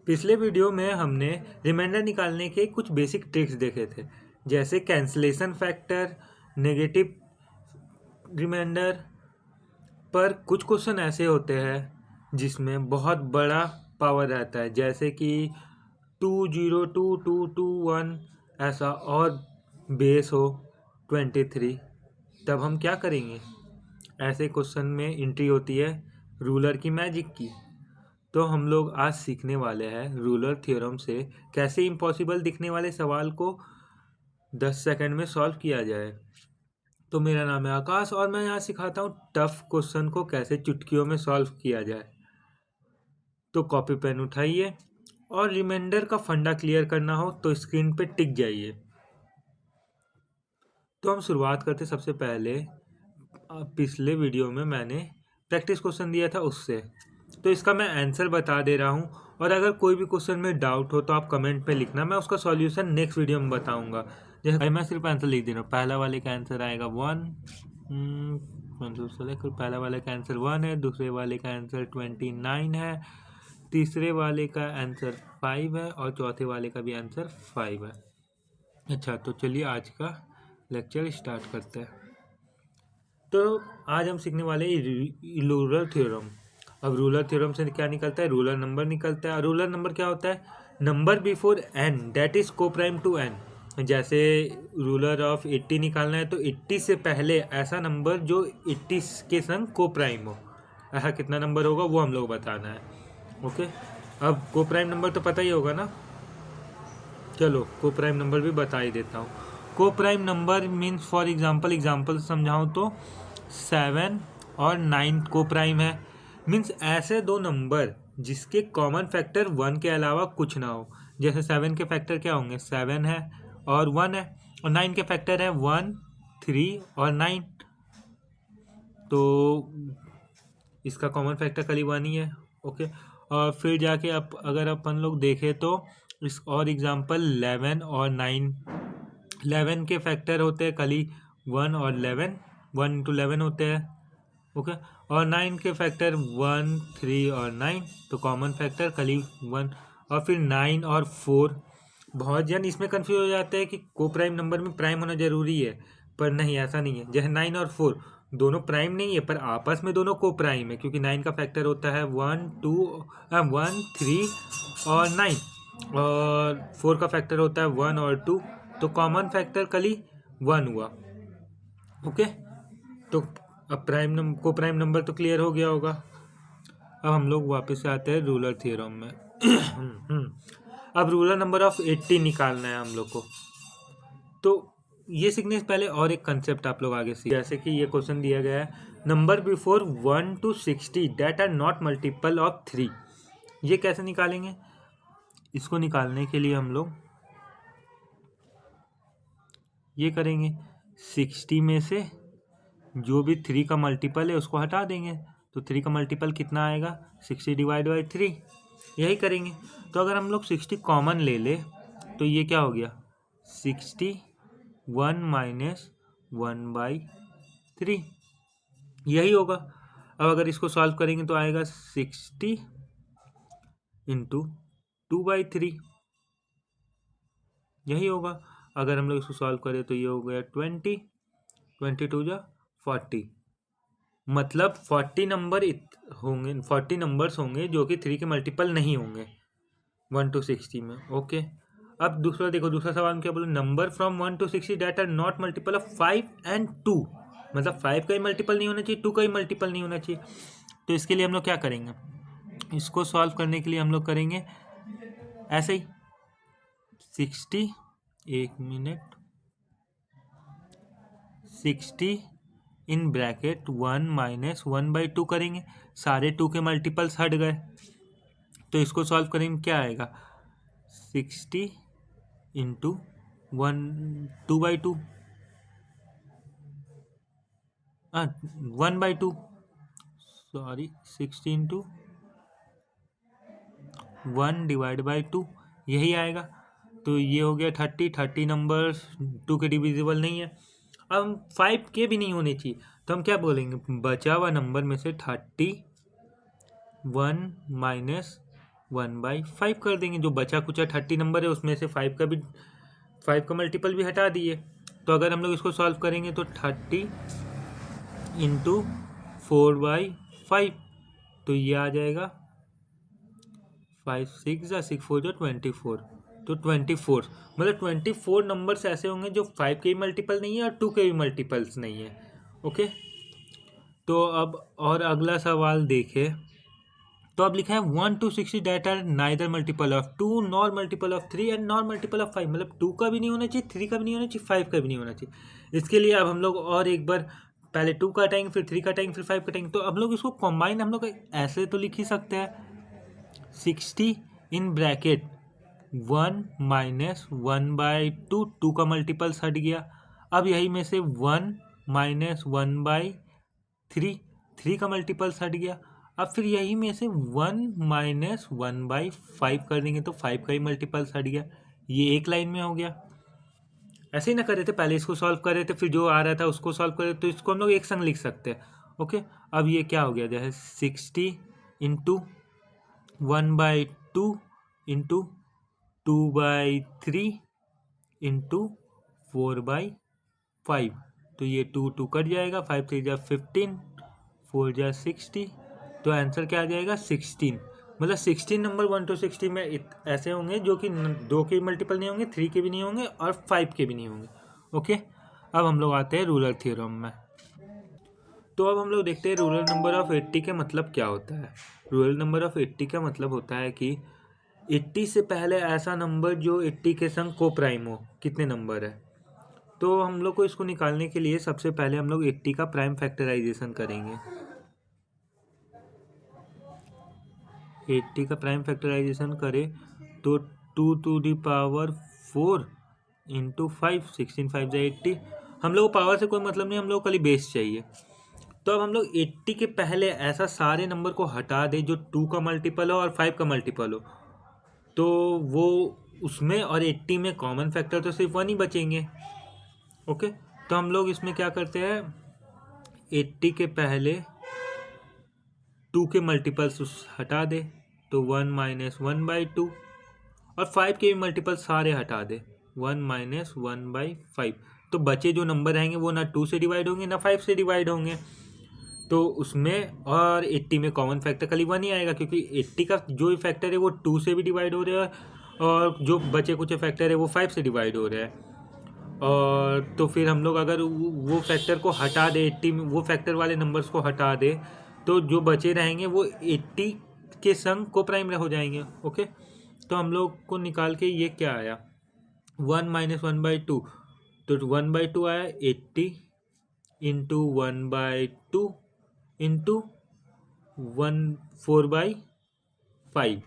पिछले वीडियो में हमने रिमाइंडर निकालने के कुछ बेसिक ट्रिक्स देखे थे, जैसे कैंसलेशन फैक्टर, नेगेटिव रिमाइंडर। पर कुछ क्वेश्चन ऐसे होते हैं जिसमें बहुत बड़ा पावर रहता है, जैसे कि 2022221 ऐसा, और बेस हो 23। तब हम क्या करेंगे? ऐसे क्वेश्चन में एंट्री होती है रूलर की मैजिक की। तो हम लोग आज सीखने वाले हैं रूलर थ्योरम से कैसे इम्पॉसिबल दिखने वाले सवाल को 10 सेकंड में सॉल्व किया जाए। तो मेरा नाम है आकाश और मैं यहाँ सिखाता हूँ टफ क्वेश्चन को कैसे चुटकियों में सॉल्व किया जाए। तो कॉपी पेन उठाइए और रिमाइंडर का फंडा क्लियर करना हो तो स्क्रीन पे टिक जाइए। तो हम शुरुआत करते सबसे पहले पिछले वीडियो में मैंने प्रैक्टिस क्वेश्चन दिया था उससे। तो इसका मैं आंसर बता दे रहा हूँ, और अगर कोई भी क्वेश्चन में डाउट हो तो आप कमेंट पे लिखना, मैं उसका सॉल्यूशन नेक्स्ट वीडियो में बताऊंगा। जैसे मैं सिर्फ आंसर लिख दे रहा हूँ। पहला वाले का आंसर आएगा 1, पहला वाले का आंसर 1 है, दूसरे वाले का आंसर 29 है, तीसरे वाले का आंसर 5 है और चौथे वाले का भी आंसर 5 है। अच्छा, तो चलिए आज का लेक्चर स्टार्ट करते हैं। तो आज हम सीखने वाले रूलर थ्योरम। अब रूलर थ्योरम से क्या निकलता है? रूलर नंबर निकलता है। रूलर नंबर क्या होता है? Number before N that is को प्राइम टू एन। जैसे रूलर ऑफ 80 निकालना है तो 80 से पहले ऐसा नंबर जो 80 के संग को प्राइम हो, ऐसा कितना नंबर होगा वो हम लोग बताना है। ओके, अब को प्राइम नंबर तो पता ही होगा ना। चलो को प्राइम नंबर भी बता ही देता हूँ। को prime number means for example समझाऊँ तो 7 और 9 को प्राइम है। मीन्स ऐसे दो नंबर जिसके कॉमन फैक्टर 1 के अलावा कुछ ना हो। जैसे 7 के फैक्टर क्या होंगे? 7 है और 1 है, और 9 के फैक्टर है 1, 3 और 9। तो इसका कॉमन फैक्टर खाली 1 ही है। ओके, और फिर जाके अगर अपन लोग देखें तो इस और एग्जांपल 11 और 9, 11 के फैक्टर होते हैं खाली 1 और 11, 1 इंटू 11 होते हैं। ओके, और 9 के फैक्टर 1, 3 और 9, तो कॉमन फैक्टर खाली 1। और फिर 9 और 4। बहुत जन इसमें कंफ्यूज हो जाते हैं कि को प्राइम नंबर में प्राइम होना जरूरी है, पर नहीं, ऐसा नहीं है। जैसे 9 और 4 दोनों प्राइम नहीं है, पर आपस में दोनों को प्राइम है, क्योंकि 9 का फैक्टर होता है 1, 3 और 9, और 4 का फैक्टर होता है 1 और 2, तो कॉमन फैक्टर खाली 1 हुआ। ओके, तो अब को प्राइम नंबर तो क्लियर हो गया होगा। अब हम लोग वापस आते हैं रूलर थ्योरम में। अब रूलर नंबर ऑफ 80 निकालना है हम लोग को। तो ये सीखने से पहले और एक कंसेप्ट आप लोग आगे सीख, जैसे कि ये क्वेश्चन दिया गया है number before 1 to 60 that are not multiple of 3। ये कैसे निकालेंगे? इसको निकालने के लिए हम लोग ये करेंगे, 60 में से जो भी 3 का मल्टीपल है उसको हटा देंगे। तो 3 का मल्टीपल कितना आएगा? 60 डिवाइड बाई 3, यही करेंगे। तो अगर हम लोग 60 कॉमन ले ले तो ये क्या हो गया? 60 1 माइनस 1/3, यही होगा। अब अगर इसको सॉल्व करेंगे तो आएगा 60 इंटू 2/3, यही होगा। अगर हम लोग इसको सॉल्व करें तो ये हो गया 22 जा 40, मतलब 40 नंबर होंगे, 40 नंबर्स होंगे जो कि 3 के मल्टीपल नहीं होंगे 1 to 60 में। ओके, अब दूसरा देखो, दूसरा सवाल में क्या बोला? Number from 1 to 60 that are not multiple of 5 and 2, मतलब 5 का ही मल्टीपल नहीं होना चाहिए, 2 का ही मल्टीपल नहीं होना चाहिए। तो इसके लिए हम लोग क्या करेंगे? इसको सॉल्व करने के लिए हम लोग करेंगे ऐसे ही 60, एक मिनट, 60 इन ब्रैकेट 1 माइनस 1/2 करेंगे। सारे 2 के मल्टीपल्स हट गए, तो इसको सॉल्व करेंगे, क्या आएगा? 60 into 2/2, 1/2, sorry, 60 into 1 divide by 2, यही आएगा। तो ये हो गया 30 नंबर 2 के डिविजिबल नहीं है। अब हम 5 के भी नहीं होने चाहिए, तो हम क्या बोलेंगे? बचा हुआ नंबर में से 31 माइनस 1/5 कर देंगे। जो बचा कुचा 30 नंबर है उसमें से 5 का मल्टीपल भी हटा दिए। तो अगर हम लोग इसको सॉल्व करेंगे तो 30 इंटू 4/5, तो ये आ जाएगा 5 6 या 6 4 जो 24। तो 24 मतलब 24 नंबर्स ऐसे होंगे जो 5 के भी मल्टीपल नहीं है और 2 के भी मल्टीपल्स नहीं है। ओके, तो अब और अगला सवाल देखें। तो अब लिखा है 1 to 60 that are neither multiple of 2 nor multiple of 3 and nor multiple of 5। मतलब 2 का भी नहीं होना चाहिए, 3 का भी नहीं होना चाहिए, 5 का भी नहीं होना चाहिए। इसके लिए अब हम लोग और एक बार पहले 2 का हटाएंगे, फिर 3 का हटाएंगे, फिर 5 का हटाएंगे। तो अब लोग इसको कॉम्बाइन हम लोग ऐसे तो लिख ही सकते हैं 60 इन ब्रैकेट 1 माइनस 1/2, 2 का मल्टीपल्स हट गया। अब यही में से 1 माइनस 1/3, 3 का मल्टीपल्स हट गया। अब फिर यही में से 1 माइनस 1/5 कर देंगे तो 5 का ही मल्टीपल्स हट गया। ये एक लाइन में हो गया। ऐसे ही ना कर रहे थे, पहले इसको सॉल्व कर रहे थे, फिर जो आ रहा था उसको सॉल्व कर रहे थे, तो इसको हम लोग एक संग लिख सकते हैं। ओके, अब ये क्या हो गया, जैसे 60 इंटू 1/2 इंटू 2/3 इंटू 4/5। तो ये 2 कट जाएगा, 5 3 जा 15, 4 जा 60। तो आंसर क्या आ जाएगा 16। मतलब 16 नंबर 1 to 60 में ऐसे होंगे जो कि 2 के मल्टीपल नहीं होंगे, 3 के भी नहीं होंगे और 5 के भी नहीं होंगे। ओके, अब हम लोग आते हैं रूलर थ्योरम में। तो अब हम लोग देखते हैं रूलर नंबर ऑफ 80 का मतलब क्या होता है। रूलर नंबर ऑफ 80 का मतलब होता है कि 80 से पहले ऐसा नंबर जो 80 के संग को प्राइम हो। कितने नंबर है, तो हम लोग को इसको निकालने के लिए सबसे पहले हम लोग 80 का प्राइम फैक्टराइजेशन करेंगे। 80 का प्राइम फैक्टराइजेशन करें तो 2 to the power 4 इंटू 5, 16 5 जा 80। हम लोग को पावर से कोई मतलब नहीं, हम लोग को खाली बेस चाहिए। तो अब हम लोग 80 के पहले ऐसा सारे नंबर को हटा दें जो 2 का मल्टीपल हो और 5 का मल्टीपल हो, तो वो उसमें और 80 में कॉमन फैक्टर तो सिर्फ 1 ही बचेंगे। ओके, तो हम लोग इसमें क्या करते हैं, 80 के पहले 2 के मल्टीपल्स हटा दे तो 1 माइनस 1/2, और 5 के भी मल्टीपल सारे हटा दे 1 माइनस 1/5। तो बचे जो नंबर रहेंगे वो ना 2 से डिवाइड होंगे ना 5 से डिवाइड होंगे। तो उसमें और 80 में कॉमन फैक्टर खाली 1 ही आएगा, क्योंकि 80 का जो फैक्टर है वो 2 से भी डिवाइड हो रहा है और जो बचे कुछ फैक्टर है वो 5 से डिवाइड हो रहा है। और तो फिर हम लोग अगर वो फैक्टर को हटा दे, 80 में वो फैक्टर वाले नंबर्स को हटा दे, तो जो बचे रहेंगे वो 80 के संग को प्राइम हो जाएंगे। ओके, तो हम लोग को निकाल के ये क्या आया 1 माइनस 1/2, तो 1/2 आया 80 इंटू 1/2 इंटू 4/5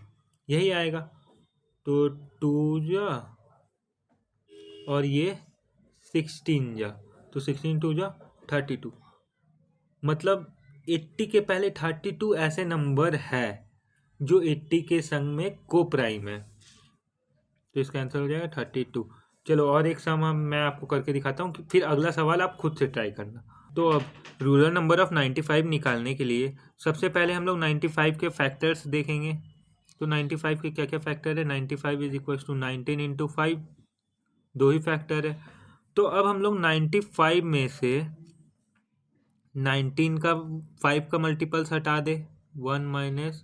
यही आएगा। तो 2 जा और ये 16 जा, तो 16 2 जा 32। मतलब 80 के पहले 32 ऐसे नंबर है जो 80 के संग में को प्राइम है। तो इसका आंसर हो जाएगा 32। चलो और एक सम मैं आपको करके दिखाता हूँ, फिर अगला सवाल आप खुद से ट्राई करना। तो अब रूलर नंबर ऑफ 95 निकालने के लिए सबसे पहले हम लोग 95 के फैक्टर्स देखेंगे। तो 95 के क्या क्या फैक्टर है, 95 इज इक्वल टू 19 इंटू 5, 2 ही फैक्टर है। तो अब हम लोग 95 में से 19 का 5 का मल्टीपल्स हटा दे 1 माइनस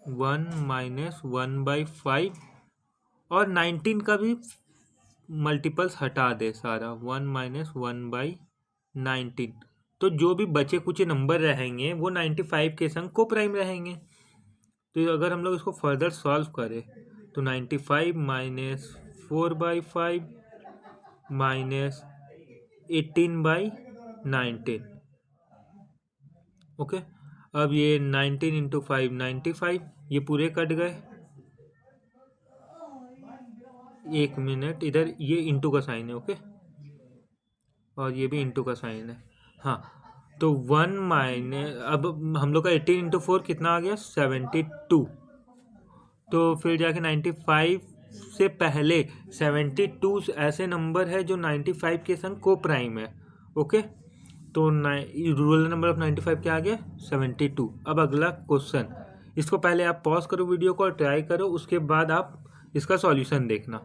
1/5, और 19 का भी मल्टीपल्स हटा दे सारा 1 माइनस 1/19। तो जो भी बचे कुछ नंबर रहेंगे वो 95 के संग को प्राइम रहेंगे। तो अगर हम लोग इसको फर्दर सॉल्व करें तो 95 माइनस 4/5 माइनस 18/19। ओके, अब ये 19 इंटू 5 95, ये पूरे कट गए। एक मिनट, इधर ये इंटू का साइन है। ओके, और ये भी इंटू का साइन है। हाँ, तो 1 माइनस, अब हम लोग का 18 इंटू 4 कितना आ गया 72। तो फिर जाके 95 से पहले 72 ऐसे नंबर है जो 95 के संग को प्राइम है। ओके, तो रूलर नंबर ऑफ 95 क्या आ गया 72। अब अगला क्वेश्चन, इसको पहले आप पॉज करो वीडियो को और ट्राई करो, उसके बाद आप इसका सॉल्यूशन देखना।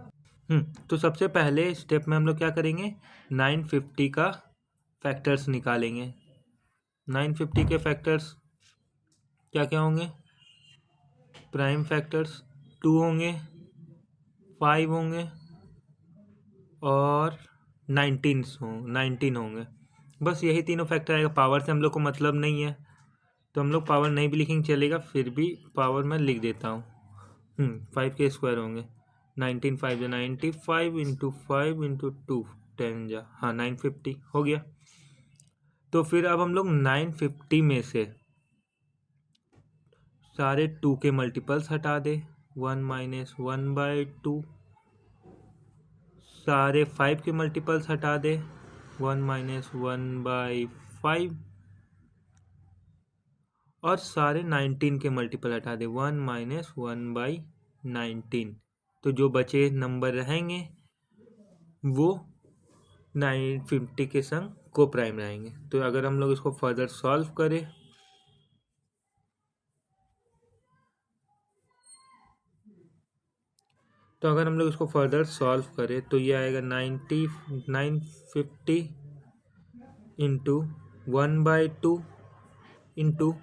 तो सबसे पहले स्टेप में हम लोग क्या करेंगे, 950 का फैक्टर्स निकालेंगे। 950 के फैक्टर्स क्या क्या होंगे, प्राइम फैक्टर्स 2 होंगे, 5 होंगे और 19 होंगे। बस यही तीनों फैक्टर आएगा। पावर से हम लोग को मतलब नहीं है तो हम लोग पावर नहीं भी लिखेंगे चलेगा, फिर भी पावर मैं लिख देता हूँ। 5 के स्क्वायर होंगे 19, 5 जा 95 इंटू 5 इंटू 2 10 जा, हाँ 950 हो गया। तो फिर अब हम लोग 950 में से सारे 2 के मल्टीपल्स हटा दे, 1 माइनस 1/2। सारे 5 के मल्टीपल्स हटा दे, 1 माइनस 1/5। और सारे 19 के मल्टीपल हटा दे, 1 माइनस 1/19। तो जो बचे नंबर रहेंगे वो 950 के संग को प्राइम रहेंगे। तो अगर हम लोग इसको फर्दर सॉल्व करें तो ये आएगा 950 इंटू 1/2 इंटू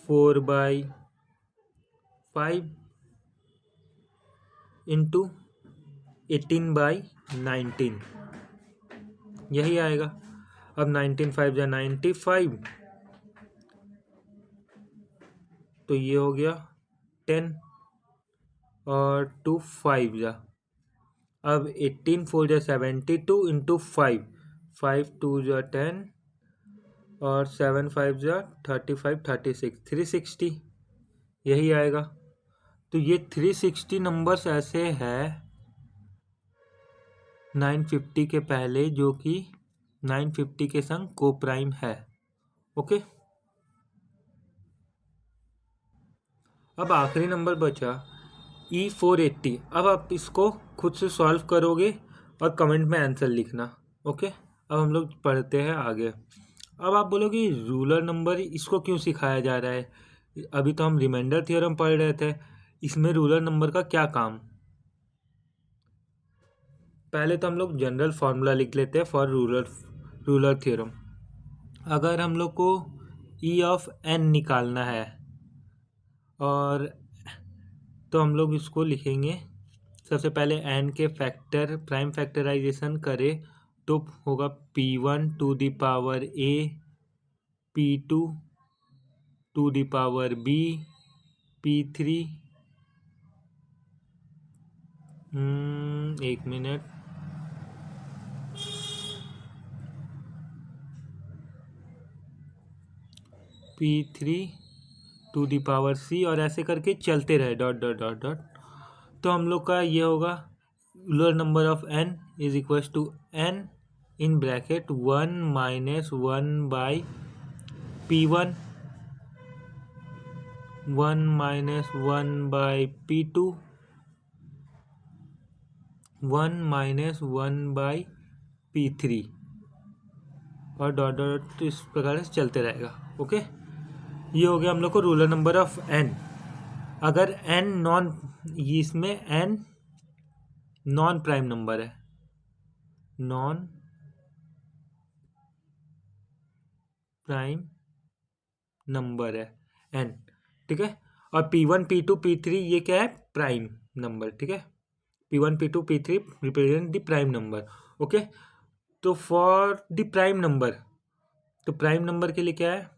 4/5 इंटू 18/19, यही आएगा। अब 19 5 जा 95, तो ये हो गया 10 और 2 5 जा। अब 18 4 जा 72 इंटू 5, 5 2 जा 10 और 7 5 जा 35 36 360, यही आएगा। तो ये 360 नंबर्स ऐसे है 950 के पहले जो कि 950 के संग को प्राइम है। ओके, अब आखिरी नंबर बचा E480। अब आप इसको खुद से सॉल्व करोगे और कमेंट में आंसर लिखना। ओके, अब हम लोग पढ़ते हैं आगे। अब आप बोलोगे रूलर नंबर इसको क्यों सिखाया जा रहा है, अभी तो हम रिमाइंडर थ्योरम पढ़ रहे थे, इसमें रूलर नंबर का क्या काम। पहले तो हम लोग जनरल फार्मूला लिख लेते हैं फॉर रूलर थ्योरम। अगर हम लोग को E ऑफ n निकालना है और तो हम लोग इसको लिखेंगे, सबसे पहले n के फैक्टर प्राइम फैक्टराइजेशन करें तो होगा P1 to the power a, P2 to the power b, P3 एक मिनट, P3 to the power c और ऐसे करके चलते रहे डॉट डॉट डॉट डॉट। तो हम लोग का ये होगा Euler number of n is equal to n in bracket 1 minus 1/P1, 1 minus 1/P2, 1 minus 1/P3 और डॉट डॉट इस प्रकार से चलते रहेगा। ओके, ये हो गया हम लोग को रूलर नंबर ऑफ n। अगर n नॉन, इसमें n नॉन प्राइम नंबर है, नॉन प्राइम नंबर है n, ठीक है। और P1 P2 P3 ये क्या है, प्राइम नंबर, ठीक है। P1 P2 P3 represent the prime number. Okay, तो फॉर द प्राइम नंबर, तो प्राइम नंबर के लिए क्या है,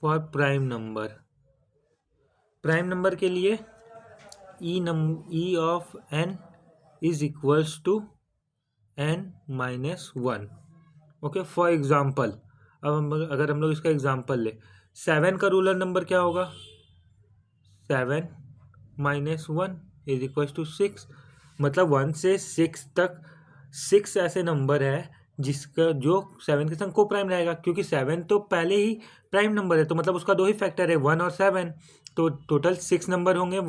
फॉर प्राइम नंबर के लिए E of n is equals to n minus 1। Okay, for example अब अगर हम लोग इसका एग्जाम्पल ले, 7 का रूलर नंबर क्या होगा, 7 माइनस 1 इज इक्वल टू 6। मतलब 1 से 6 तक 6 ऐसे नंबर है जिसका जो 7 के संग को प्राइम रहेगा, क्योंकि 7 तो पहले ही प्राइम नंबर है, तो मतलब उसका 2 ही फैक्टर है 1 और 7, तो टोटल 6 नंबर होंगे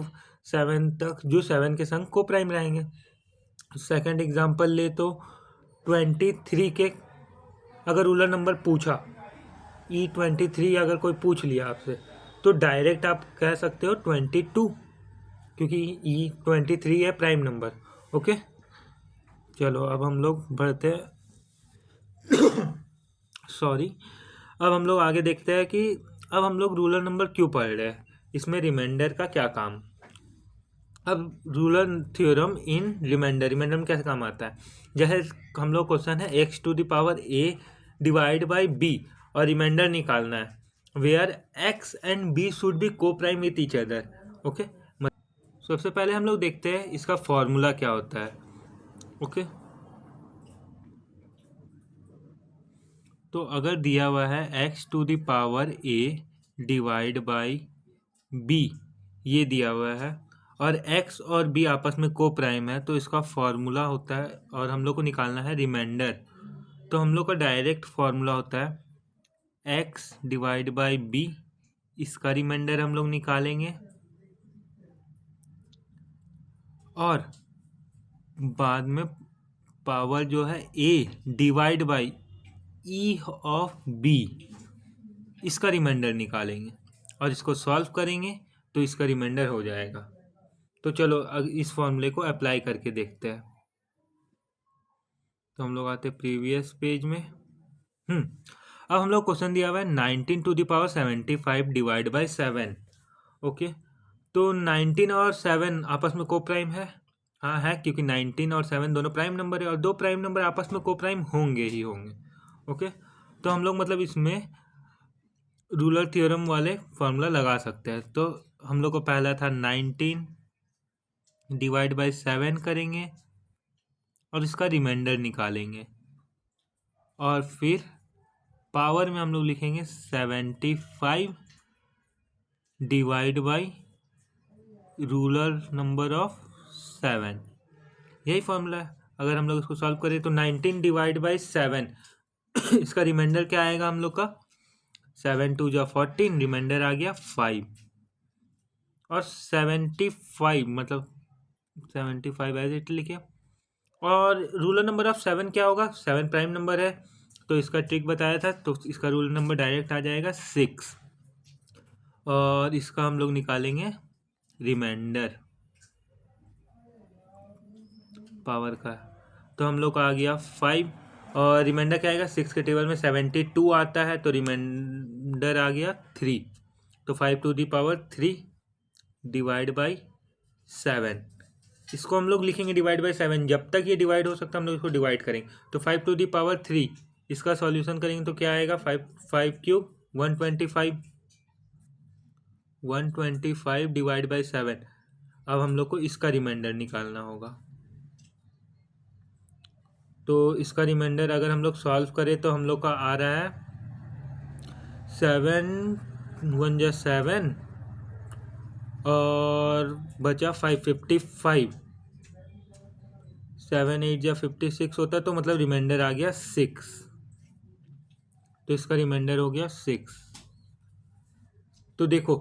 7 तक जो 7 के संग को प्राइम रहेंगे। सेकंड एग्जांपल ले तो 23 के अगर रूलर नंबर पूछा, E23 अगर कोई पूछ लिया आपसे, तो डायरेक्ट आप कह सकते हो 22, क्योंकि E23 है प्राइम नंबर। ओके, चलो अब हम लोग बढ़ते हैं। सॉरी, अब हम लोग आगे देखते हैं कि अब हम लोग रूलर नंबर क्यों पढ़ रहे हैं, इसमें रिमाइंडर का क्या काम। अब रूलर थ्योरम इन रिमाइंडर में कैसे काम आता है, जैसे हम लोग क्वेश्चन है x⁴ डिवाइड बाई b और रिमाइंडर निकालना है where x and b should be coprime with each other. Okay, सबसे पहले हम लोग देखते हैं इसका फॉर्मूला क्या होता है। ओके, तो अगर दिया हुआ है x⁴ डिवाइड बाई b, ये दिया हुआ है, और x और b आपस में को प्राइम है, तो इसका फॉर्मूला होता है, और हम लोग को निकालना है रिमाइंडर। तो हम लोग का डायरेक्ट फॉर्मूला होता है x डिवाइड बाई b, इसका रिमाइंडर हम लोग निकालेंगे, और बाद में पावर जो है a divide by e of b, इसका रिमाइंडर निकालेंगे, और इसको सॉल्व करेंगे तो इसका रिमाइंडर हो जाएगा। तो चलो अब इस फॉर्मूले को अप्लाई करके देखते हैं। तो हम लोग आते हैं प्रीवियस पेज में। अब हम लोग क्वेश्चन दिया हुआ है 19⁻75 डिवाइड बाई 7। ओके, तो 19 और 7 आपस में को प्राइम है। हाँ है, क्योंकि 19 और 7 दोनों प्राइम नंबर है, और दो प्राइम नंबर आपस में को प्राइम होंगे ही होंगे। ओके, तो हम लोग मतलब इसमें रूलर थ्योरम वाले फॉर्मूला लगा सकते हैं। तो हम लोग को पहला था 19 डिवाइड बाई 7 करेंगे, और इसका रिमाइंडर निकालेंगे, और फिर पावर में हम लोग लिखेंगे 75 divide by ruler number of 7। यही फॉर्मूला है। अगर हम लोग इसको सॉल्व करें तो 19 डिवाइड बाई 7 इसका रिमाइंडर क्या आएगा हम लोग का, 7 2 जा 14, रिमाइंडर आ गया 5, और 75 मतलब 75 एज इट लिखे। और रूलर नंबर ऑफ 7 क्या होगा, 7 प्राइम नंबर है, तो इसका ट्रिक बताया था, तो इसका रूलर नंबर डायरेक्ट आ जाएगा 6, और इसका हम लोग निकालेंगे रिमाइंडर पावर का। तो हम लोग का आ गया 5, और रिमाइंडर क्या आएगा, 6 के टेबल में 72 आता है, तो रिमाइंडर आ गया 3। तो 5⁻³ डिवाइड बाई 7, इसको हम लोग लिखेंगे डिवाइड बाई 7, जब तक ये डिवाइड हो सकता है हम लोग इसको डिवाइड करेंगे। तो 5⁻³ इसका सॉल्यूशन करेंगे तो क्या आएगा, 5 125, 125 डिवाइड बाई 7। अब हम लोग को इसका रिमाइंडर निकालना होगा। तो इसका रिमाइंडर अगर हम लोग सॉल्व करें तो हम लोग का आ रहा है 7 1 जा 7, और बचा 555, 7 8 जा 56 होता है, तो मतलब रिमाइंडर आ गया 6। तो इसका रिमाइंडर हो गया 6। तो देखो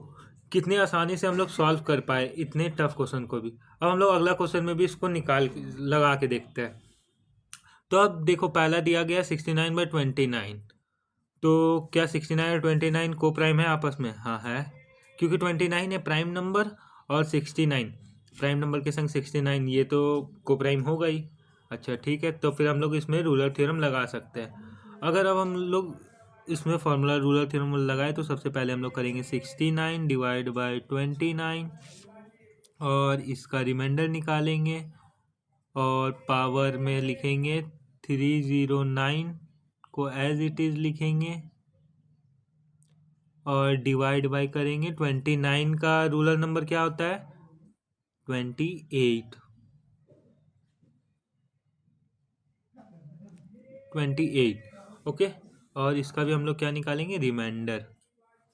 कितनी आसानी से हम लोग सॉल्व कर पाए इतने टफ क्वेश्चन को भी। अब हम लोग अगला क्वेश्चन में भी इसको लगा के देखते हैं। तो अब देखो पहला दिया गया 69/29, तो क्या 69 और 29 को प्राइम है आपस में, हाँ है, क्योंकि 29 है प्राइम नंबर, और 69 प्राइम नंबर के संग 69, ये तो को प्राइम होगा ही। अच्छा ठीक है, तो फिर हम लोग इसमें रूलर थ्योरम लगा सकते हैं। अगर अब हम लोग इसमें फॉर्मूला रूलर थ्योरम लगाए तो सबसे पहले हम लोग करेंगे 69 डिवाइड बाई 29, और इसका रिमाइंडर निकालेंगे, और पावर में लिखेंगे 309 को एज इट इज़ लिखेंगे, और डिवाइड बाय करेंगे 29 का रूलर नंबर क्या होता है, 28, 28। ओके, और इसका भी हम लोग क्या निकालेंगे, रिमाइंडर।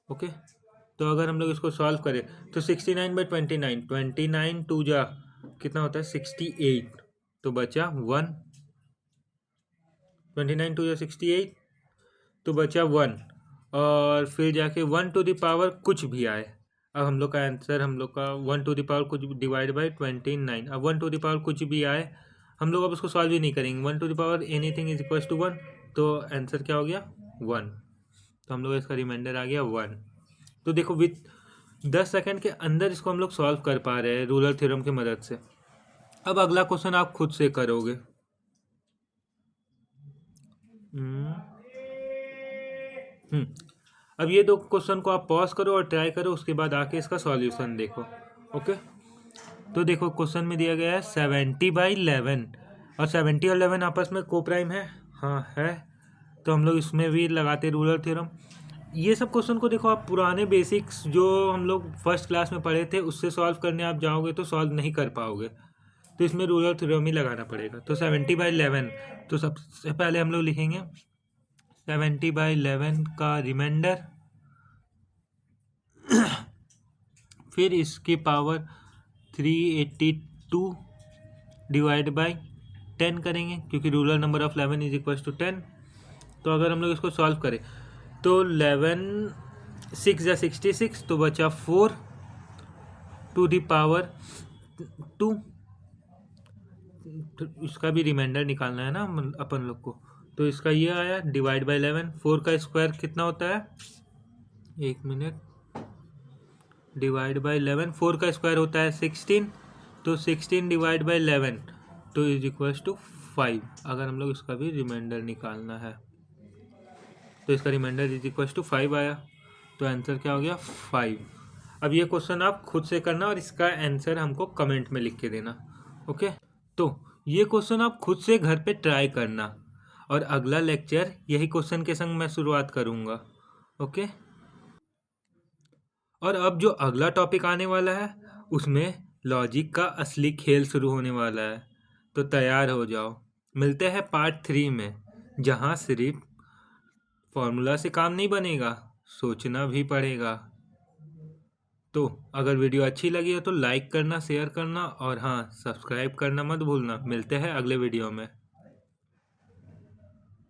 ओके, तो अगर हम लोग इसको सॉल्व करें तो 69/29, 29 2 जा कितना होता है 68, तो बचा 1, 29 2 जा 68, तो बचा 1, और फिर जाके 1 कुछ भी आए। अब हम लोग का आंसर हम लोग का 1 कुछ डिवाइड बाई 29। अब 1 कुछ भी आए, हम लोग अब उसको सॉल्व ही नहीं करेंगे। 1 to the power anything is equal to 1, तो आंसर क्या हो गया 1। तो हम लोग इसका रिमाइंडर आ गया 1। तो देखो विथ 10 सेकंड के अंदर इसको हम लोग सॉल्व कर पा रहे हैं रूलर थ्योरम की मदद से। अब अगला क्वेश्चन आप खुद से करोगे। अब ये दो क्वेश्चन को आप पॉज करो और ट्राई करो, उसके बाद आके इसका सॉल्यूशन देखो। ओके, तो देखो क्वेश्चन में दिया गया है 70/11 और 70 और 11 आपस में को प्राइम है। हाँ है, तो हम लोग इसमें भी लगाते रूलर थ्योरम। ये सब क्वेश्चन को देखो आप पुराने बेसिक्स जो हम लोग फर्स्ट क्लास में पढ़े थे उससे सॉल्व करने आप जाओगे तो सॉल्व नहीं कर पाओगे, तो इसमें रूलर थ्योरम ही लगाना पड़ेगा। तो 70/11, तो सबसे पहले हम लोग लिखेंगे 70/11 का रिमाइंडर, फिर इसकी पावर 382 डिवाइड बाई 10 करेंगे क्योंकि Euler number of 11 is equal to 10। तो अगर हम लोग इसको सॉल्व करें तो 11 6 या 66, तो बचा 4 टू द पावर 2। तो इसका भी रिमाइंडर निकालना है ना अपन लोग को, तो इसका ये आया डिवाइड बाई 11। 4 का स्क्वायर कितना होता है, 1 मिनट, डिवाइड बाई 11, 4 का स्क्वायर होता है 16, तो 16 डिवाइड बाई 11 तो इज इक्वल टू 5। अगर हम लोग इसका भी रिमाइंडर निकालना है तो इसका रिमाइंडर इज इक्वल टू 5 आया, तो आंसर क्या हो गया 5। अब ये क्वेश्चन आप खुद से करना और इसका आंसर हमको कमेंट में लिख के देना। ओके, तो ये क्वेश्चन आप खुद से घर पे ट्राई करना और अगला लेक्चर यही क्वेश्चन के संग मैं शुरुआत करूँगा। ओके, और अब जो अगला टॉपिक आने वाला है उसमें लॉजिक का असली खेल शुरू होने वाला है, तो तैयार हो जाओ। मिलते हैं पार्ट 3 में, जहाँ सिर्फ फॉर्मूला से काम नहीं बनेगा, सोचना भी पड़ेगा। तो अगर वीडियो अच्छी लगी हो तो लाइक करना, शेयर करना और हाँ सब्सक्राइब करना मत भूलना। मिलते हैं अगले वीडियो में।